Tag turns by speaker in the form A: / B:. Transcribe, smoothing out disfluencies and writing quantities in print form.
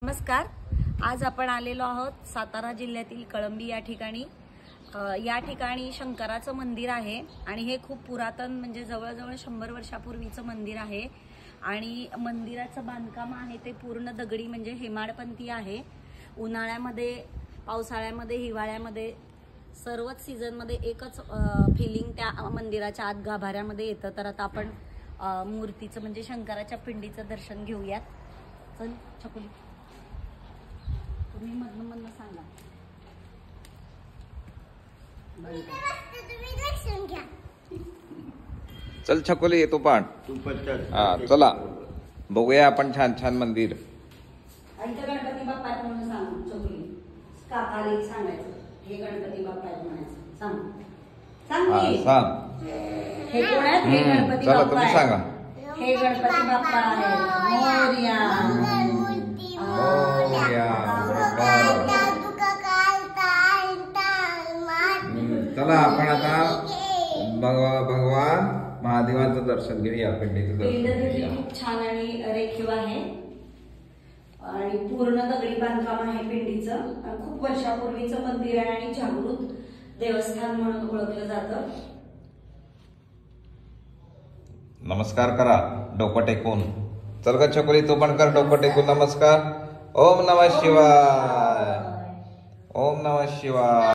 A: नमस्कार। आज आपण आलेलो आहोत सातारा जिल्ह्यातील कळंबी या ठिकाणी। या ठिकाणी शंकराचं मंदिर आहे आणि हे खूप पुरातन म्हणजे जवळजवळ 100 वर्षापूर्वीचं मंदिर आहे आणि मंदिराचं बांधकाम आहे ते पूर्ण दगडी म्हणजे हेमाडपंथी आहे। उन्हाळ्यामध्ये, पावसाळ्यामध्ये, हिवाळ्यामध्ये सर्वच सीझनमध्ये एकच फिलिंग त्या मंदिराच्या आत गाभाऱ्यामध्ये येतं। तर आता आपण मूर्तीचं म्हणजे शंकराच्या पिंडीचं दर्शन घेऊयात। चल छकुली, तुम्ही मधनं सांगा।
B: चल छकुली येतो पण चला बघूया आपण छान छान मंदिर।
A: गणपती बाप्पा म्हणून सांग छकुली, काकाला सांगायचं हे गणपती बाप्पा म्हणायचं। सांग
B: सांग
A: हे कोण आहेत? हे गणपती
B: चला
A: बाप्पा
B: तुम्ही सांगा।
A: हे गणपती बाप्पा आहे। मोरया
B: चला आपण आता भगवान महादेवाचं दर्शन घेऊया। पिंडीचं दर्शन
A: खूप छान आणि रेखीव आहे आणि पूर्ण दगडी बांधकाम आहे पिंडीचं। खूप वर्षापूर्वीचं मंदिर आहे आणि जागृत देवस्थान म्हणून ओळखलं जातं।
B: नमस्कार करा डोकं टेकून। चल ग छकुली तू पण कर डोकं टेकून नमस्कार। ओम नमः शिवाय, ओम नमः शिवाय।